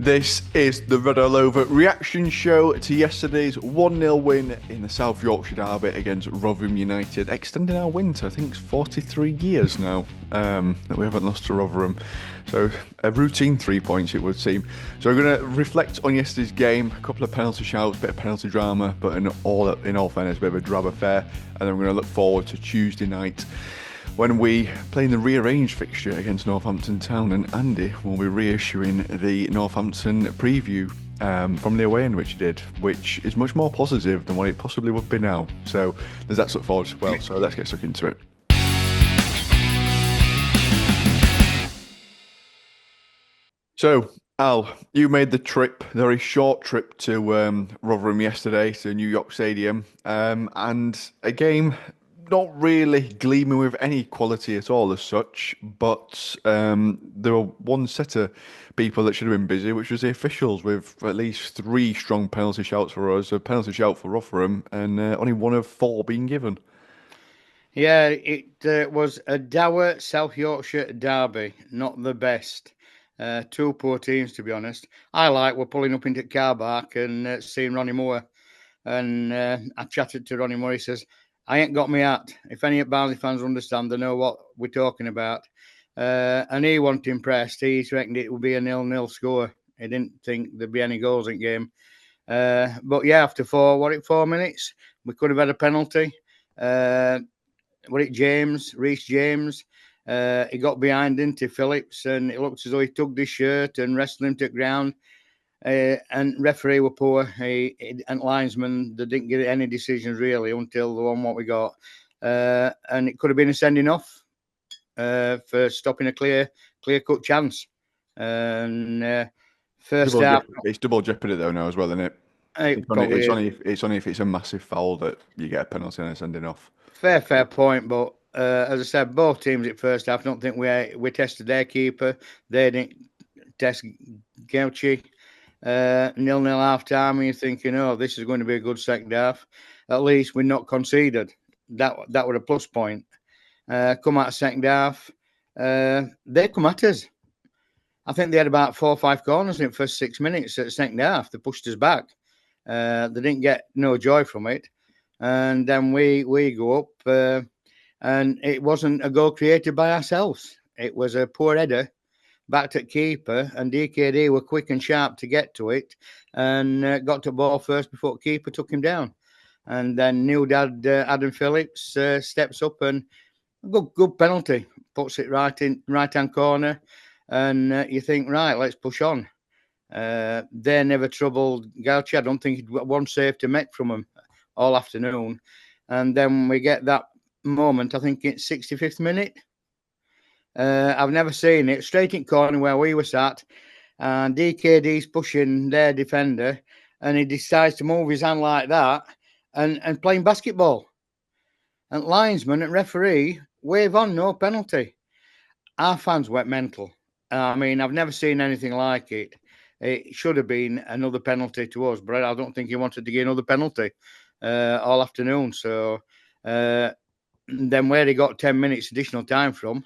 This is the Red All Over reaction show to yesterday's 1-0 win in the South Yorkshire derby against Rotherham United, extending our win to I think it's 43 years now that we haven't lost to Rotherham. So a routine 3 points it would seem. So we're going to reflect on yesterday's game, a couple of penalty shouts, bit of penalty drama, but in all fairness, a bit of a drab affair, and then we're going to look forward to Tuesday night, when we play in the rearranged fixture against Northampton Town, and Andy will be reissuing the Northampton preview from the away end, which he did, which is much more positive than what it possibly would be now. So there's that to look forward to as well. So let's get stuck into it. So, Al, you made the trip, the very short trip to Rotherham yesterday, to New York Stadium, and a game not really gleaming with any quality at all as such, but there were one set of people that should have been busy, which was the officials, with at least 3 strong penalty shouts for us, a penalty shout for Rotherham, and only one of 4 being given. Yeah, it was a dour South Yorkshire derby, not the best. 2 poor teams, to be honest. We're pulling up into the car park and seeing Ronnie Moore. And I chatted to Ronnie Moore. He says, I ain't got me hat. If any Barnsley fans understand, they know what we're talking about. And he wasn't impressed. He reckoned it would be a 0-0 score. He didn't think there'd be any goals in the game. But yeah, after 4 minutes, we could have had a penalty. Reece James? He got behind into Phillips, and it looked as though he tugged his shirt and wrestled him to the ground. And referee were poor. And linesman, they didn't get any decisions really until the one what we got. And it could have been a sending off for stopping a clear cut chance. And first half, it's double jeopardy though now as well, isn't it? It's only if it's a massive foul that you get a penalty and a sending off. Fair point, but as I said, both teams at first half, I don't think we tested their keeper. They didn't test Gauchi. 0-0 half time, and you're thinking, oh, this is going to be a good second half. At least we're not conceded. That was a plus point. Come out second half, they come at us. I think they had about 4 or 5 corners in the first 6 minutes at the second half. They pushed us back. They didn't get no joy from it. And then we go up, and it wasn't a goal created by ourselves. It was a poor header backed at keeper, and DKD were quick and sharp to get to it, and got to ball first before keeper took him down. And then new dad Adam Phillips steps up, and good penalty, puts it right hand corner, and you think, right, let's push on. They never troubled Gauchi. I don't think he'd got one save to make from him all afternoon. And then we get that moment, I think it's 65th minute. I've never seen it. Straight in corner where we were sat, and DKD's pushing their defender, and he decides to move his hand like that and playing basketball. And linesman and referee wave on, no penalty. Our fans went mental. I mean, I've never seen anything like it. It should have been another penalty to us, but I don't think he wanted to get another penalty all afternoon. So then where he got 10 minutes additional time from,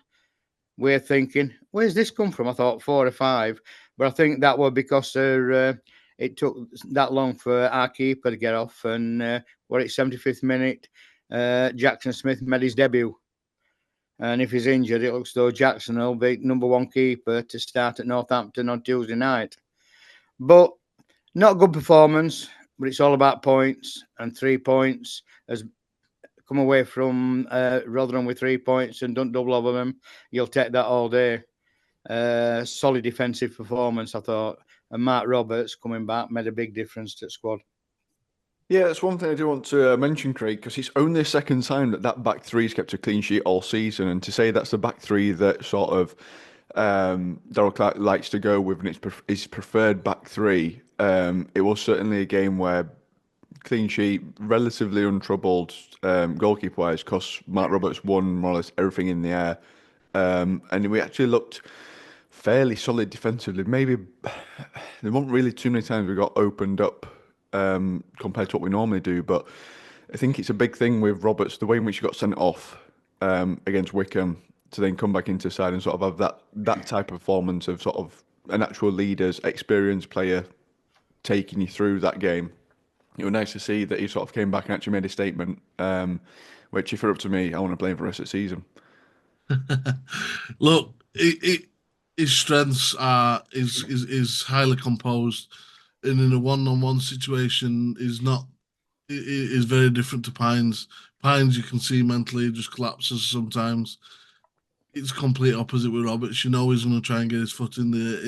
we're thinking, where's this come from? I thought 4 or 5, but I think that was because it took that long for our keeper to get off. And at 75th minute, Jackson Smith made his debut. And if he's injured, it looks as though Jackson will be number 1 keeper to start at Northampton on Tuesday night. But not a good performance, but it's all about points, and 3 points has come away from Rotherham with 3 points and don't double over them. You'll take that all day. Solid defensive performance, I thought. And Mark Roberts coming back made a big difference to the squad. Yeah, that's one thing I do want to mention, Craig, because it's only the second time that back three's kept a clean sheet all season, and to say that's the back three that sort of Darryl Clark likes to go with, and it's his preferred back three. It was certainly a game where clean sheet, relatively untroubled goalkeeper-wise, because Mark Roberts won more or less everything in the air, and we actually looked fairly solid defensively. Maybe there weren't really too many times we got opened up compared to what we normally do, but I think it's a big thing with Roberts, the way in which he got sent off against Wickham, to then come back into the side and sort of have that type of performance of sort of an actual leader's experienced player taking you through that game. It was nice to see that he sort of came back and actually made a statement, which, if it were up to me, I want to blame for the rest of the season. Look, his strengths are is highly composed, and in a one-on-one situation is very different to Pines. Pines, you can see mentally just collapses sometimes. It's complete opposite with Roberts. You know he's going to try and get his foot in there.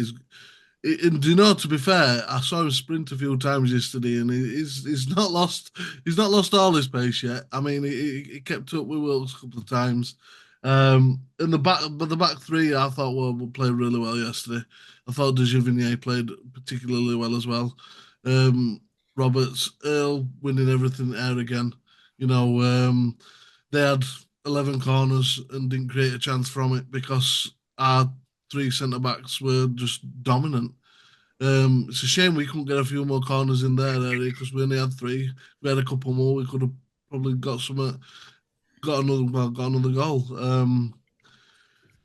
And do you know? To be fair, I saw him sprint a few times yesterday, and he's not lost. He's not lost all his pace yet. I mean, he kept up with Wilkes a couple of times. In the back three, I thought were played really well yesterday. I thought De Givigny played particularly well as well. Roberts, Earl winning everything there again. You know, they had 11 corners and didn't create a chance from it because our three centre backs were just dominant. It's a shame we couldn't get a few more corners in there because we only had three. If we had a couple more, we could have probably got another goal.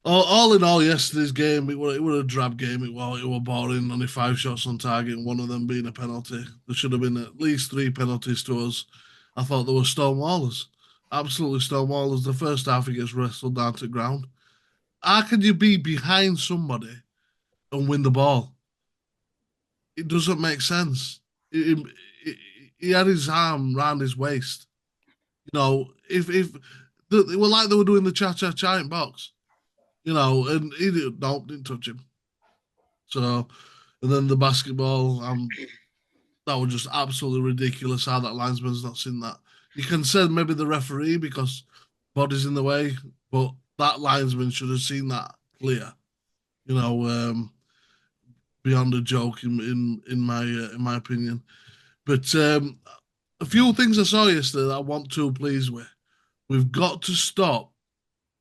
All in all, yesterday's game, it was a drab game. It was boring. Only 5 shots on target, and one of them being a penalty. There should have been at least 3 penalties to us. I thought there were stonewallers, absolutely stonewallers. The first half, he gets wrestled down to the ground. How can you be behind somebody and win the ball? It doesn't make sense. He had his arm round his waist. You know, if they were like they were doing the cha-cha-cha in box, you know, and he didn't touch him. So, and then the basketball, that was just absolutely ridiculous how that linesman's not seen that. You can say maybe the referee because body's in the way, but that linesman should have seen that clear. You know, beyond a joke in my opinion. But a few things I saw yesterday that I want to please with. We've got to stop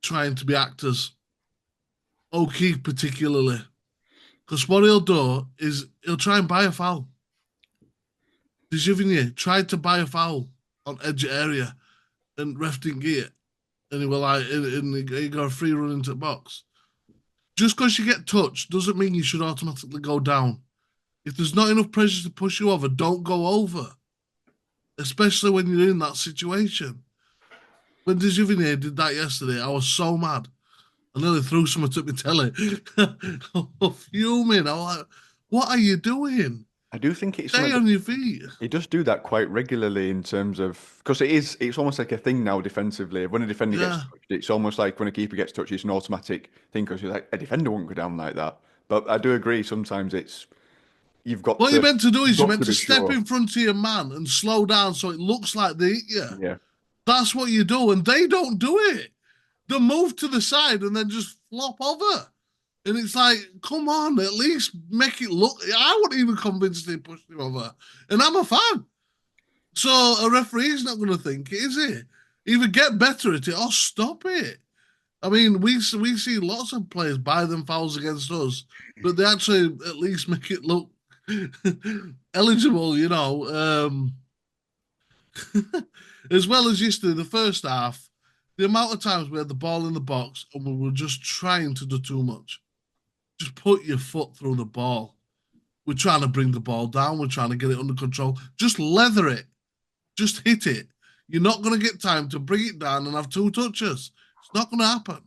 trying to be actors. O'Keefe particularly. Because what he'll do is he'll try and buy a foul. De Givigny tried to buy a foul on edge area and ref didn't get it. And he was like, and he got a free run into the box. Just because you get touched doesn't mean you should automatically go down. If there's not enough pressure to push you over, don't go over. Especially when you're in that situation. When De Givigny did that yesterday, I was so mad. I nearly threw something at my telly. I was fuming. I was like, what are you doing? I do think it's Stay on your feet. he does do that quite regularly in terms of because it's almost like a thing now defensively. When a defender gets Yeah. touched, it's almost like when a keeper gets touched, it's an automatic thing because you're like a defender won't go down like that. But I do agree. Sometimes you've got What to you're meant to do you've is you're got meant to be step sure. in front of your man and slow down so it looks like they hit you. Yeah. That's what you do, and they don't do it. They move to the side and then just flop over. And it's like, come on, at least make it look. I wasn't even convinced they pushed him over. And I'm a fan. So a referee's not going to think it, is he? Either get better at it or stop it. I mean, we see lots of players buy them fouls against us, but they actually at least make it look eligible, you know. As well as yesterday, the first half, the amount of times we had the ball in the box and we were just trying to do too much. Just put your foot through the ball. We're trying to bring the ball down. We're trying to get it under control. Just leather it. Just hit it. You're not going to get time to bring it down and have 2 touches. It's not going to happen.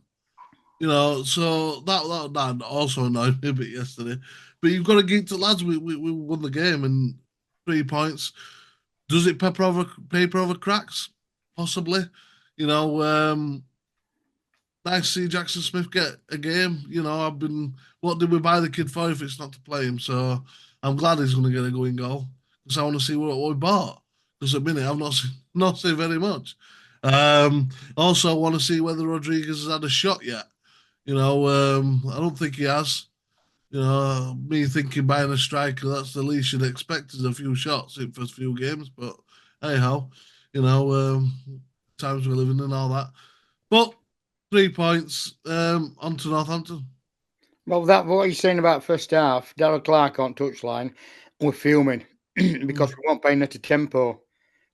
You know, so that also annoyed me a bit yesterday. But you've got to get to lads. We won the game and 3 points. Does it paper over cracks? Possibly. You know, nice to see Jackson Smith get a game. You know, what did we buy the kid for if it's not to play him? So I'm glad he's going to get a going goal because I want to see what we bought. Because at the minute I've not seen very much. Also, I want to see whether Rodriguez has had a shot yet. You know, I don't think he has. You know, me thinking buying a striker, that's the least you'd expect is a few shots in first few games. But anyhow, you know, times we're living in and all that. But 3 points on to Northampton. Well, that what you're saying about first half, Darryl Clark on touchline, we're fuming because we weren't playing at a tempo.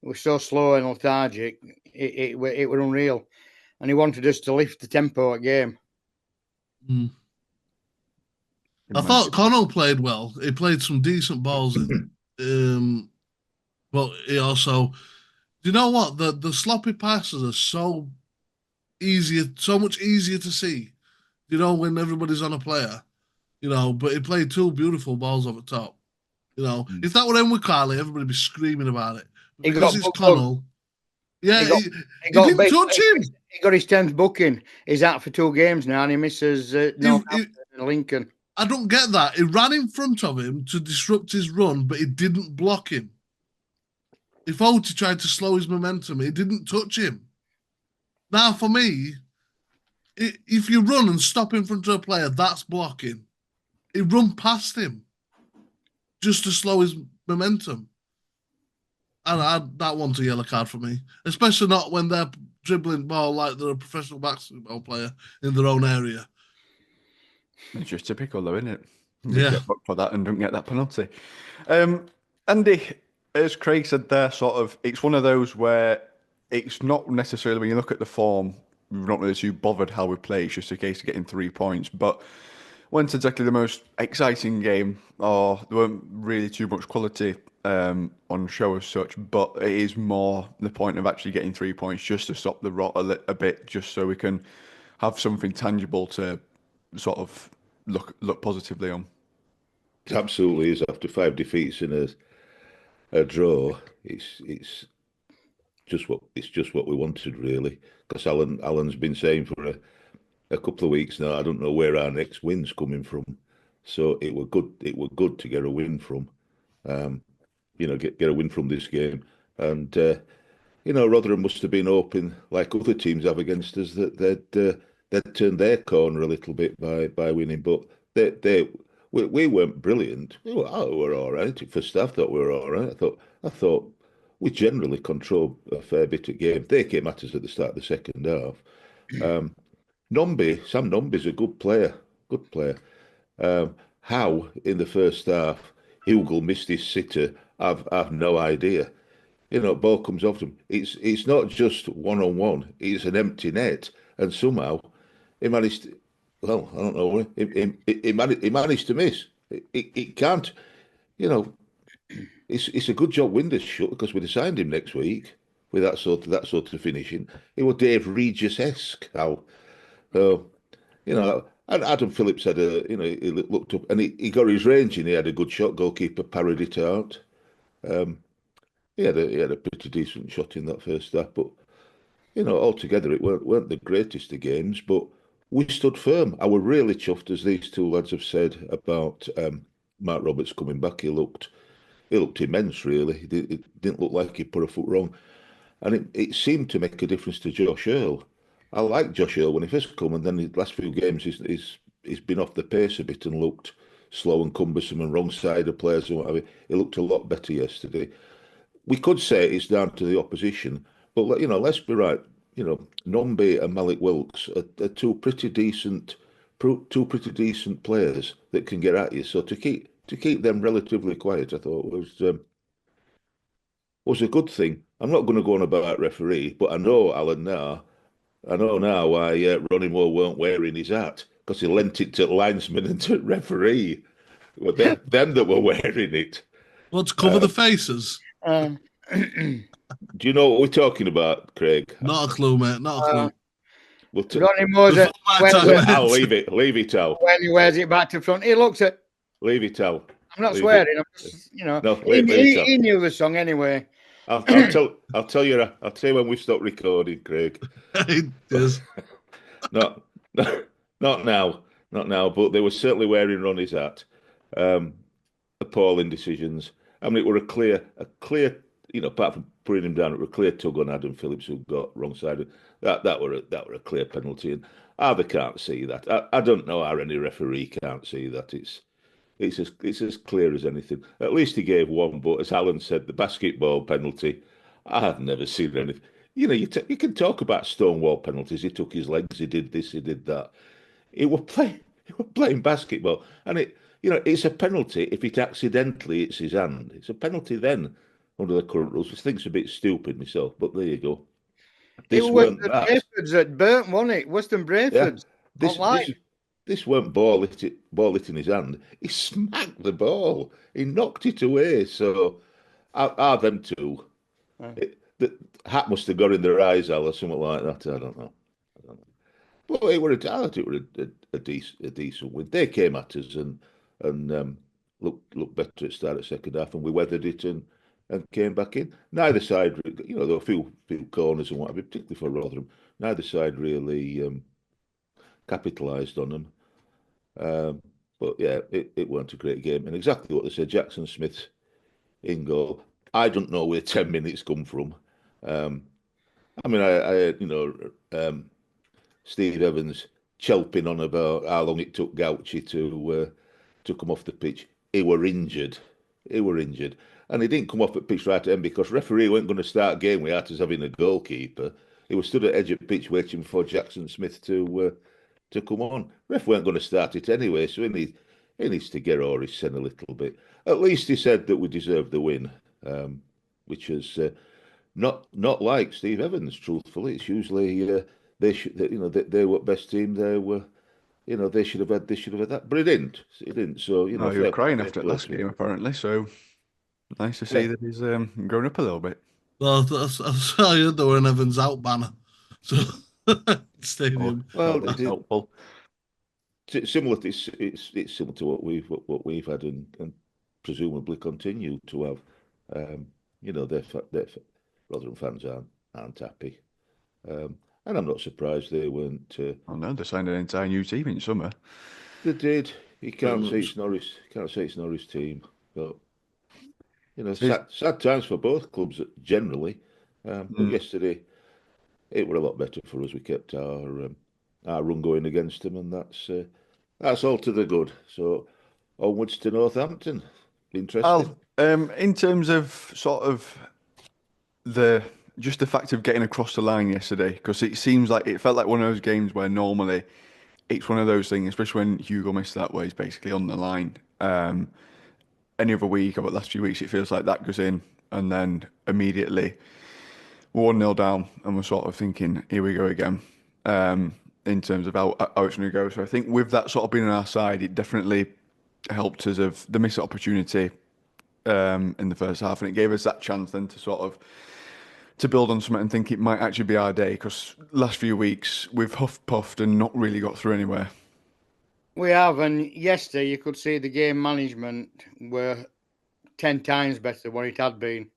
It was so slow and lethargic. It were unreal, and he wanted us to lift the tempo at game. Mm. I thought Connell played well. He played some decent balls in. But he also, do you know what? The sloppy passes are so much easier to see. You know, when everybody's on a player, but he played two beautiful balls over top. If that were him with Carly, everybody would be screaming about it. But He because got it's booked. Connell, yeah, He didn't touch him. He got his 10th booking. He's out for 2 games now, and he misses Northampton and Lincoln. I don't get that. He ran in front of him to disrupt his run, but he didn't block him. If Oti tried to slow his momentum, he didn't touch him. Now, for me, if you run and stop in front of a player, that's blocking. He run past him just to slow his momentum. And that one's a yellow card for me, especially not when they're dribbling ball like they're a professional basketball player in their own area. It's just typical, though, isn't it? Yeah. Get booked for that and don't get that penalty. Andy, as Craig said there, it's one of those where it's not necessarily, when you look at the form, we're not really too bothered how we play. It's just a case of getting 3 points. But when it's exactly the most exciting game, or there weren't really too much quality on show as such, but it is more the point of actually getting 3 points just to stop the rot a bit, just so we can have something tangible to sort of look positively on. It absolutely is. After 5 defeats and a draw, it's just what we wanted, really. Because Alan's been saying for a couple of weeks now, I don't know where our next win's coming from. So it were good to get a win from, get a win from this game. And Rotherham must have been hoping, like other teams have against us, that they'd turned their corner a little bit by winning. But we weren't brilliant. We were all right. First half, I thought we were all right. I thought we generally controlled a fair bit of game. They came at us at the start of the second half. Sam Nombi's a good player. How in the first half Hugo missed his sitter, I've no idea. Ball comes off him. It's not just 1-on-1. It's an empty net, and somehow he managed. Well, I don't know. He managed to miss. It can't. It's a good job Winders shut, because we'd have signed him next week with that sort of finishing. It was Dave Regis-esque how. And Adam Phillips had he looked up and he got his range in. He had a good shot. Goalkeeper parried it out. He had a pretty decent shot in that first half, but altogether it weren't the greatest of games. But we stood firm. I were really chuffed, as these two lads have said, about Mark Roberts coming back. He looked immense, really. It didn't look like he put a foot wrong, and it seemed to make a difference to Josh Earl. I liked Josh Earl when he first come, and then the last few games he's been off the pace a bit and looked slow and cumbersome and wrong side of players and whatever. He looked a lot better yesterday. We could say it's down to the opposition, but let's be right. Nombi and Malik Wilkes are two pretty decent players that can get at you. So to keep them relatively quiet, I thought was a good thing. I'm not going to go on about referee, but I know Alan now. I know now why Ronnie Moore weren't wearing his hat, because he lent it to linesman and to referee. Well, them that were wearing it. Well, to cover the faces. Do you know what we're talking about, Craig? Not a clue, mate. Not a clue. Ronnie Moore's I'll leave it. Leave it out. When he wears it back to front, he looks at. Leave it out. I'm not swearing. I'm just, No, he knew the song anyway. I'll tell you when we stop recording, Craig. It does. Not now. But they were certainly wearing Ronnie's hat. Appalling decisions. I mean, it were a clear, apart from putting him down, it were a clear tug on Adam Phillips, who got wrong side. That were a clear penalty, and they can't see that. I don't know how any referee can't see that. It's as clear as anything. At least he gave one, but as Alan said, the basketball penalty, I've never seen anything. You can talk about Stonewall penalties. He took his legs. He did this. He did that. He was playing basketball, and it's a penalty if it accidentally hits his hand. It's a penalty then under the current rules, which I think's a bit stupid myself. But there you go. It was the Brayfords at Burton, wasn't it? Western Brayfords. Yeah. this weren't ball hit in his hand. He smacked the ball. He knocked it away. So are them two? The hat must have got in their eyes, Al, or something like that. I don't know. But it were a decent win. They came at us and looked better at start of second half, and we weathered it and came back in. Neither side, there were a few corners and what have you, particularly for Rotherham. Neither side really capitalised on them. But yeah, it weren't a great game. And exactly what they said, Jackson Smith in goal. I don't know where 10 minutes come from. I mean, Steve Evans chelping on about how long it took Gauchi to come off the pitch. He were injured. And he didn't come off at pitch right at the end because referee weren't going to start game without us having a goalkeeper. He was stood at edge of pitch waiting for Jackson Smith to come on. Ref weren't going to start it anyway, so he needs to get over his sin a little bit. At least he said that we deserved the win, which is not like Steve Evans. Truthfully, it's usually they were best team. They should have had that, but he didn't. So he was crying after the last game apparently. So nice to see that he's grown up a little bit. Well, I heard there were an Evans out banner. So stadium. Well, that's helpful. Similar. It's similar to what we've had and presumably continue to have. Their Rotherham fans aren't happy, and I'm not surprised they weren't. Oh no, they signed an entire new team in summer. They did. You can't say it's Norris. Can't say it's Norris' team, but sad times for both clubs generally. But yesterday, it were a lot better for us. We kept our run going against them, and that's all to the good. So onwards to Northampton. Interesting. In terms of sort of the fact of getting across the line yesterday, because it felt like one of those games where normally it's one of those things, especially when Hugo missed that way, he's basically on the line. Any other week over the last few weeks, it feels like that goes in, and then immediately we're 1-0 down, and we're sort of thinking, here we go again, in terms of how it's going to go. So I think with that sort of being on our side, it definitely helped us of the missed opportunity in the first half, and it gave us that chance then to sort of to build on something and think it might actually be our day, because last few weeks we've huffed-puffed and not really got through anywhere. We have, and yesterday you could see the game management were 10 times better than what it had been.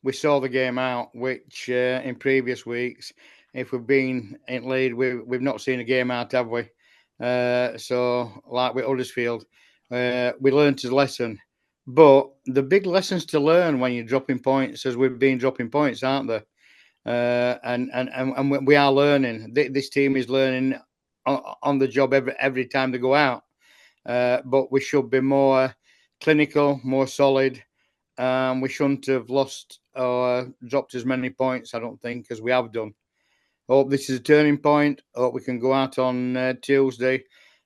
We saw the game out, which in previous weeks, if we've been in lead, we've not seen a game out, have we? So, like with Huddersfield, we learned a lesson. But the big lessons to learn when you're dropping points, as we've been dropping points, aren't there? And we are learning. This team is learning on the job every time they go out. But we should be more clinical, more solid. We shouldn't have lost or dropped as many points, I don't think, as we have done. I hope this is a turning point. I hope we can go out on Tuesday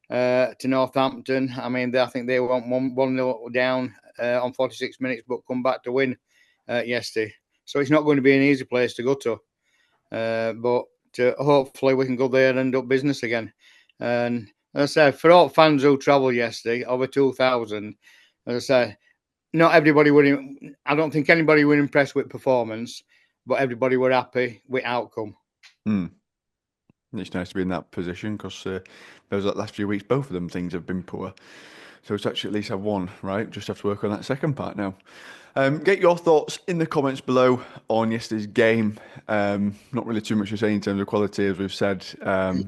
to Northampton. I mean, I think they went 1-0 down on 46 minutes, but come back to win yesterday. So it's not going to be an easy place to go to. But hopefully we can go there and end up business again. And as I said, for all fans who travelled yesterday, over 2,000, as I said, not everybody I don't think anybody were impressed with performance, but everybody were happy with outcome. It's nice to be in that position, because those last few weeks, both of them things have been poor. So it's actually at least have one, right? Just have to work on that second part now. Get your thoughts in the comments below on yesterday's game. Not really too much to say in terms of quality, as we've said.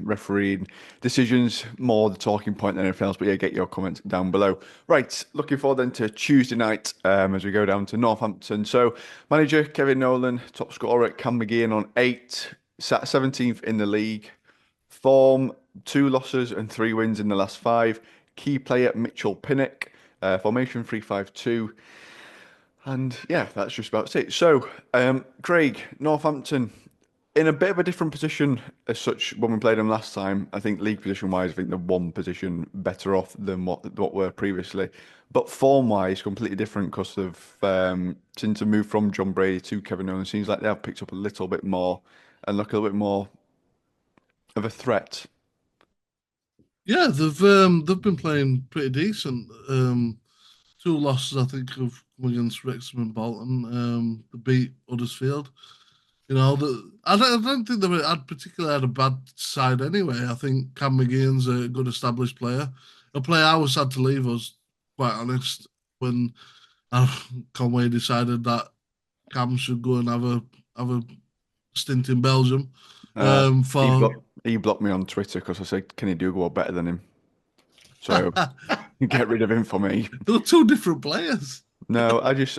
Refereeing decisions, more the talking point than anything else. But yeah, get your comments down below. Right, looking forward then to Tuesday night as we go down to Northampton. So manager Kevin Nolan, top scorer Cam McGeehan on 8, sat 17th in the league. Form 2 losses and 3 wins in the last 5. Key player Mitchell Pinnock, formation 3-5-2. And yeah, that's just about it. So, Craig, Northampton, in a bit of a different position as such when we played them last time. I think league position-wise, I think they're one position better off than what were previously. But form-wise, completely different because of since the move from John Brady to Kevin Nolan, seems like they have picked up a little bit more and look a little bit more of a threat. Yeah, they've been playing pretty decent. Two losses, I think, have come against Wrexham and Bolton. They beat Huddersfield. I don't think they had particularly had a bad side anyway. I think Cam McGeehan's a good established player. A player I was sad to leave us, quite honest, when Conway decided that Cam should go and have a stint in Belgium. Uh, he For blocked he blocked me on Twitter because I said, "Can he do go better than him?" So get rid of him for me. they're two different players. No, I was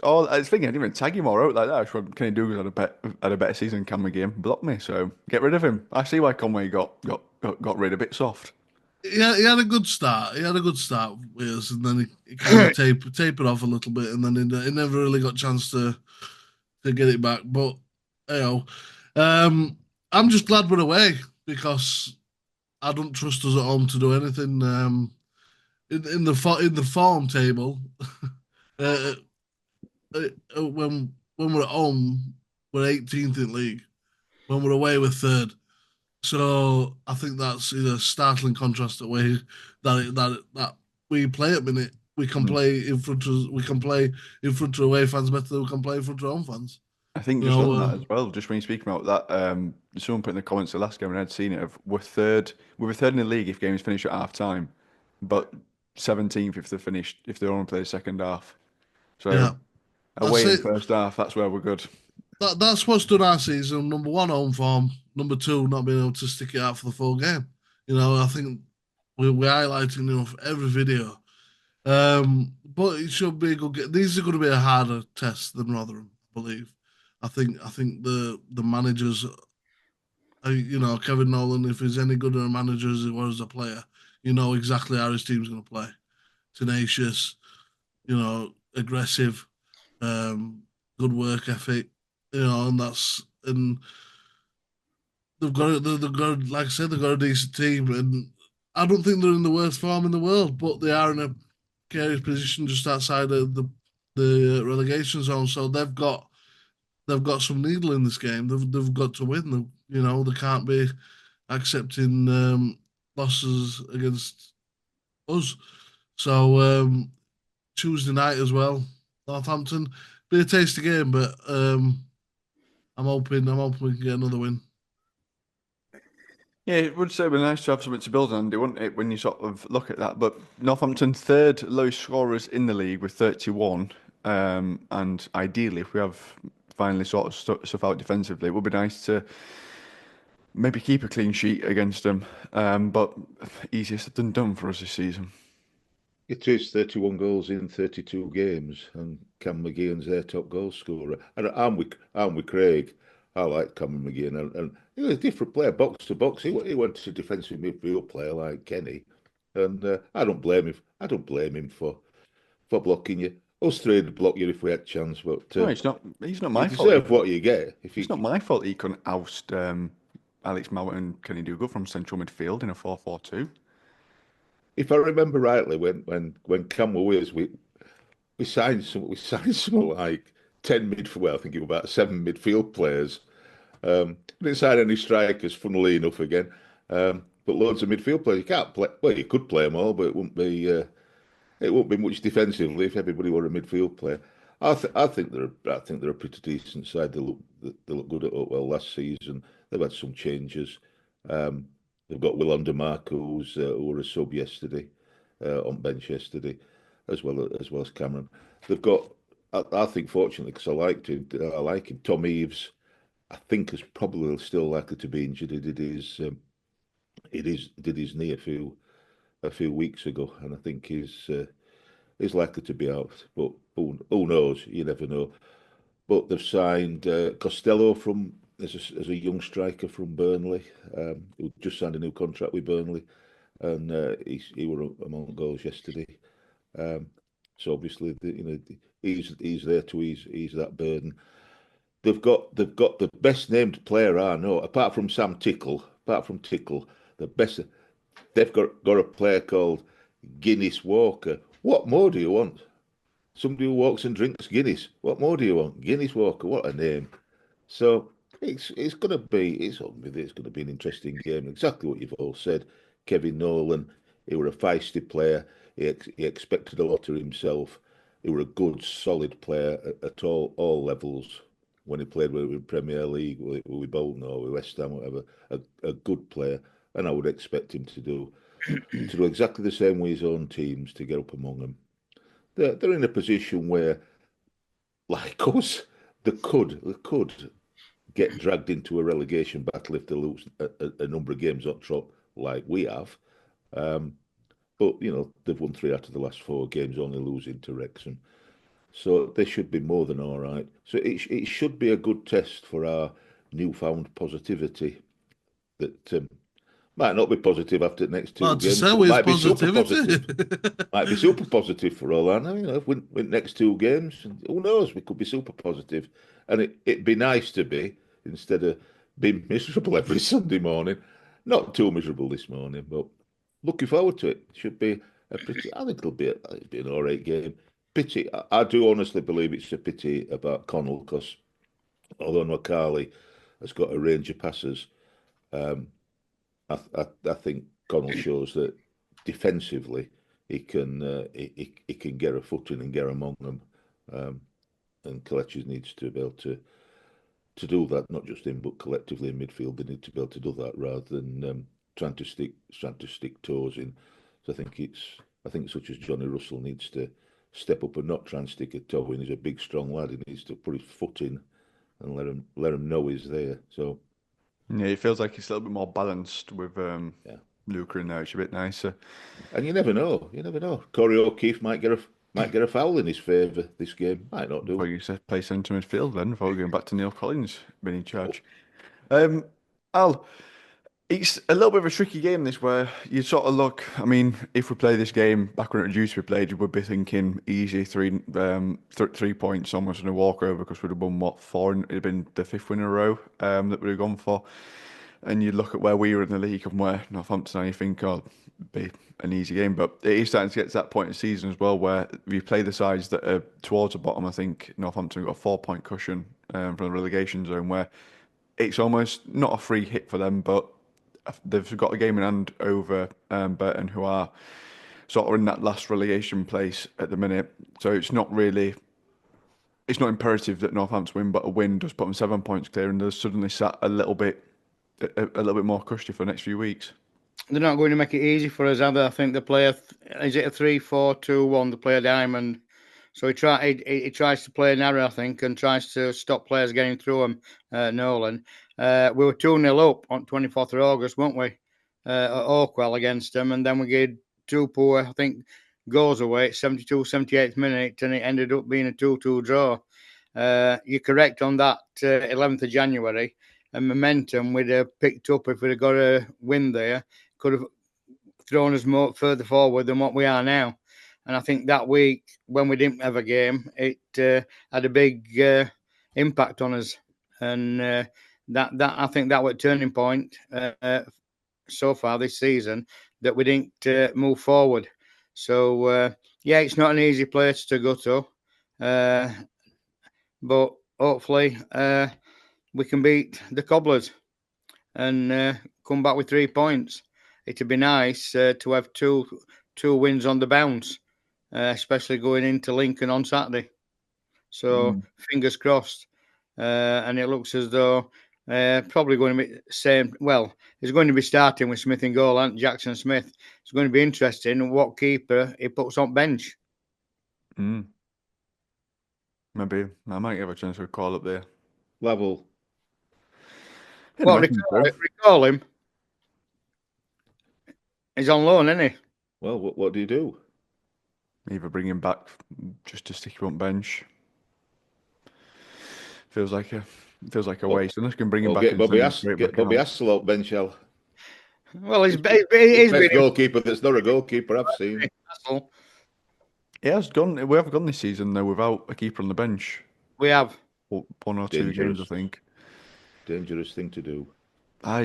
thinking I didn't even tag him or out like that. I just went, "Can he do had a better season? Can we game?" Blocked me, so get rid of him. I see why Conway got rid a bit soft. He had a good start. He had a good start with us, and then he kind of tapered off a little bit, and then he never really got a chance to get it back. But you know, I'm just glad we're away because I don't trust us at home to do anything. In the form table, uh, when we're at home, we're 18th in league. When we're away, we're third. So I think that's a startling contrast that we play at minute. We can play in front of away fans better than we can play in front of home fans. I think You just know, on that as well, just when you speak about that, someone put in the comments the last game and I'd seen it of we were third in the league if games finish at half time, but 17th if they only play the second half. So yeah, that's away in it. first half, that's where we're good. That's what's done our season. Number one, home form. Number two, not being able to stick it out for the full game. I think we're highlighting every video. But it should be a good game. These are going to be a harder test than Rotherham, I believe. I think the managers, Kevin Nolan, if he's any good a manager as he was as a player, you know exactly how his team's going to play. Tenacious, aggressive, um, good work ethic, and they've got like I said, they've got a decent team, and I don't think they're in the worst form in the world, but they are in a precarious position just outside of the relegation zone, so they've got some needle in this game. They've got to win. They can't be accepting losses against us. So Tuesday night as well, Northampton. Be a tasty game, but I'm hoping we can get another win. Yeah, it would say be nice to have something to build on, wouldn't it, when you sort of look at that? But Northampton third lowest scorers in the league with 31, and ideally, if we have finally sort of stuff out defensively, it would be nice to maybe keep a clean sheet against them. But easier said than done for us this season. It is 31 goals in 32 games, and Cam McGeehan's their top goal scorer. And I'm with Craig. I like Cam McGeehan, and he was a different player, box to box. He went to defensive midfield player like Kenny, and I don't blame him. I don't blame him for blocking you. Us three would block you if we had a chance, but No, it's not. He's not you my fault. deserve what you get. If It's you, not my fault he couldn't oust Alex Mowat and Kenny Dougal from central midfield in a 4-4-2. if I remember rightly, when Cam were with us, we signed some like 10 midfield. Well, I think it was about 7 midfield players. We didn't sign any strikers, funnily enough, again. But loads of midfield players. You can't play. Well, you could play them all, but it wouldn't be much defensively if everybody were a midfield player. I think they're a pretty decent side. They look good at Oakwell last season. They've had some changes. Um, they've got Will Undermark, who were a sub yesterday, on bench yesterday, as well as Cameron. They've got. I think fortunately because I liked him. I like him. Tom Eves, I think, is probably still likely to be injured. He did his knee a few weeks ago, and I think he's likely to be out. But who knows? You never know. But they've signed Costello as a young striker from Burnley, who just signed a new contract with Burnley, and he were among goals yesterday. Um, so obviously, he's there to ease that burden. They've got the best named player I know, apart from Sam Tickle. Apart from Tickle, the best. They've got a player called Guinness Walker. What more do you want? Somebody who walks and drinks Guinness. What more do you want? Guinness Walker. What a name! So it's going to be an interesting game. Exactly what you've all said. Kevin Nolan. He were a feisty player. He expected a lot of himself. He were a good, solid player at all levels. When he played with Premier League, with Bolton or with West Ham, whatever, a good player, and I would expect him to do exactly the same with his own teams to get up among them. They're in a position where, like us, they could get dragged into a relegation battle if they lose a number of games up trot like we have. But they've won 3 out of the last 4 games, only losing to Wrexham. So they should be more than all right. So it should be a good test for our newfound positivity that might not be positive after the next 2 Well, to games, say but with might be super positivity. positive. Might be super positive for all I know. If we win next 2 games, who knows? We could be super positive, and it'd be nice to be instead of being miserable every Sunday morning. Not too miserable this morning, but looking forward to it. Should be a pretty. I think it'll be an all right game. Pity. I do honestly believe it's a pity about Connell because although McCarley has got a range of passes, I think Connell shows that defensively he can get a foot in and get among them, and Kelechi needs to be able to do that. Not just him, but collectively in midfield, they need to be able to do that rather than trying to stick toes in. So I think such as Johnny Russell needs to step up and not try and stick a toe in. He's a big, strong lad. He needs to put his foot in and let him know he's there. So Yeah, it feels like it's a little bit more balanced with yeah. Luca in there. It's a bit nicer. And you never know. You never know. Corey O'Keefe might get a foul in his favour this game. Might not Well, do. you said play centre midfield then, before going back to Neil Collins being in charge. Al, it's a little bit of a tricky game this where you sort of look. I mean, if we play this game back when it used to be played, you would be thinking easy 3 points almost in a walkover because we'd have won what 4, and it'd have been the 5th win in a row that we'd have gone for. And you look at where we were in the league and where Northampton are, you think, oh, it'd be an easy game. But it is starting to get to that point in the season as well where if you play the sides that are towards the bottom, I think Northampton got a 4-point cushion from the relegation zone where it's almost not a free hit for them, but they've got a game in hand over Burton, who are sort of in that last relegation place at the minute. So it's not imperative that Northampton win, but a win does put them 7 points clear, and they're suddenly sat a little bit more cushy for the next few weeks. They're not going to make it easy for us, either. I think the player is it a 3-4-2-1. The player diamond, so he tries to play narrow, I think, and tries to stop players getting through him. Nolan, we were 2-0 up on 24th of August, weren't we? At Oakwell against them, and then we gave 2 poor, I think, goals away at 72, 78th minute, and it ended up being a 2-2 draw. You're correct on that. 11th of January. And momentum we'd have picked up if we'd have got a win there, could have thrown us more further forward than what we are now. And I think that week when we didn't have a game, it had a big impact on us. And that I think that was a turning point so far this season, that we didn't move forward. So yeah, it's not an easy place to go to, but hopefully we can beat the Cobblers and come back with 3 points. It'd be nice to have two wins on the bounce, especially going into Lincoln on Saturday. So fingers crossed. And it looks as though probably going to be same. Well, it's going to be starting with Smith in goal and Jackson Smith. It's going to be interesting what keeper he puts on bench. Maybe I might have a chance to call up there. Level. Well, recall him. He's on loan, isn't he? Well, what do you do? Either bring him back just to stick him on bench. Feels like a waste. Unless you can bring him back. Get Bobby Hassel out bench, Al. Well, he's best goalkeeper that's not a goalkeeper I've seen. He has gone. We have gone this season though without a keeper on the bench. We have 1 or 2 games, I think. Dangerous thing to do. I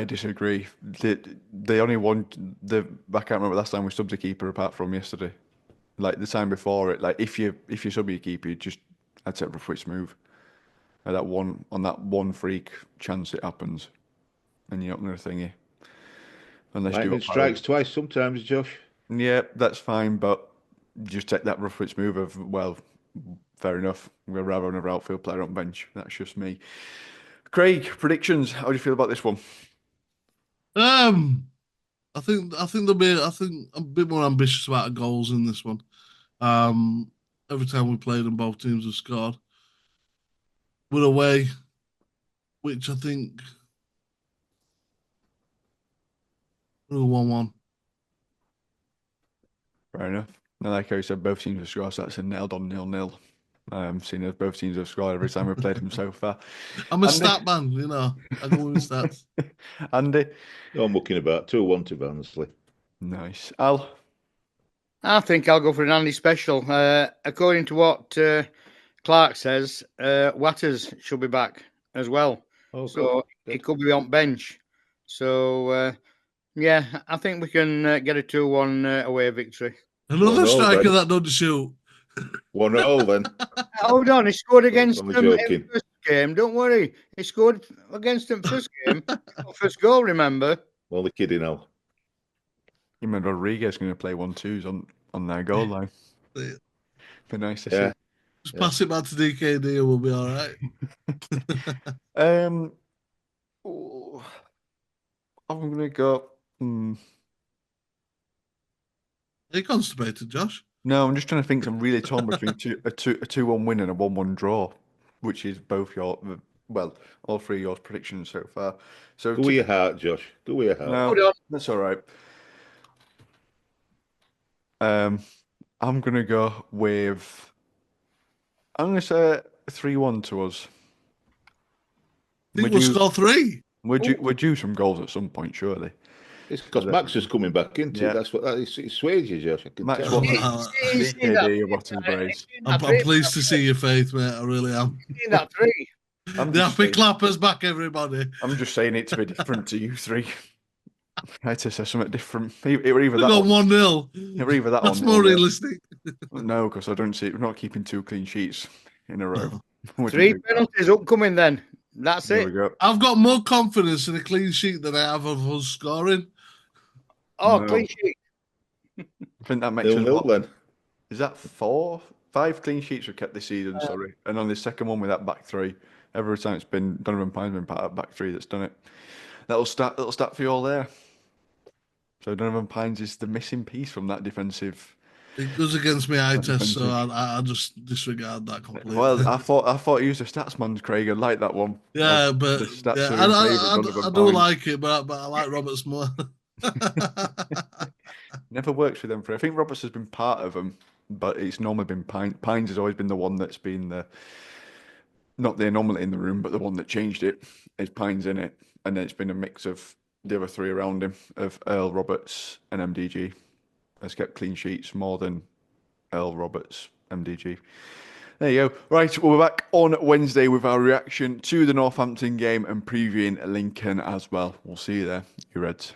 disagree. The only one I can't remember last time we subbed a keeper apart from yesterday. Like the time before it, like if you sub your keeper, I'd say Fritz move. Like that one freak chance it happens, and you're not going to thingy. unless you Lightning got strikes twice sometimes, Josh. Yeah, that's fine, but just take that rough pitch move of, well, fair enough. We'd rather another outfield player on bench. That's just me. Craig, predictions. How do you feel about this one? I think there'll be. I think I'm a bit more ambitious about the goals in this one. Um, every time we played them, both teams have scored. We're away, which I think 1-1. Fair enough. Now, like I said, both teams have scored, so that's a nailed on 0-0. Seeing as both teams have scored every time we've played them so far. I'm a Andy? stat man, I go with stats. Andy? No, I'm looking about 2-1 to Barnsley. Nice. Al? I think I'll go for an Andy special. According to what Clark says, Watters should be back as well. Oh, So good. he could be on bench. So, yeah, I think we can get a 2-1 away victory. Another 1-0 striker then. that doesn't shoot. 1-0 then. Hold on, he scored against I'm them in joking. the first game. Don't worry. He scored against them first game. First goal, remember? Only kidding, Al. You mean Rodriguez going to play 1-2s on their goal line? Yeah. Be nice to Yeah. see. Just pass it back to DKD and we'll be all right. Oh, I'm going to go. Are you constipated, Josh? No, I'm just trying to think. I'm really torn between a 2-1 win and a 1-1 draw, which is both all three of yours predictions so far. So Go with your heart, Josh. Go with your heart. no, Hold on. that's all right. I'm gonna go with. I'm gonna say 3-1 to us. I think we'll score 3. We're due some goals at some point, surely. It's because Max is coming back into Yeah. it. That's what it sways you, Josh. I can Max tell. wants DKD, Rotten Brace. I'm pleased to see your faith, mate. I really am. That 3. I'm The just happy saying, clappers back, everybody. I'm just saying it to be different to you three. I had to say something different. It were either We that got one. 1-0. It were either that That's one. more or the- realistic. No, because I don't see it. We're not keeping 2 clean sheets in a row. We 3 didn't do that. penalties upcoming then. That's There we it. go. I've got more confidence in a clean sheet than I have of us scoring. Oh, No. clean sheet. I think that makes us 0-0 what? then. Is that 5 clean sheets we've kept this season? Sorry, and on the second one with that back 3, every time it's been Donovan Pine's been part of back 3 that's done it. That'll start for you all there. So Donovan Pines is the missing piece from that defensive. It goes against my eye That's test, so offensive. I just disregard that completely. Well, I thought he was a statsman, Craig. I like that one. yeah, but the stats yeah, are in favour of I Donovan do Pines. like it, but I like Roberts more. Never works with them. I think Roberts has been part of them, but it's normally been Pines. Pines has always been the one that's been not the anomaly in the room, but the one that changed it. It's Pines in it, and then it's been a mix of the other 3 around him, of Earl, Roberts, and MDG. Has kept clean sheets more than Earl, Roberts, MDG. There you go. Right, we're back on Wednesday with our reaction to the Northampton game and previewing Lincoln as well. We'll see you there, you Reds.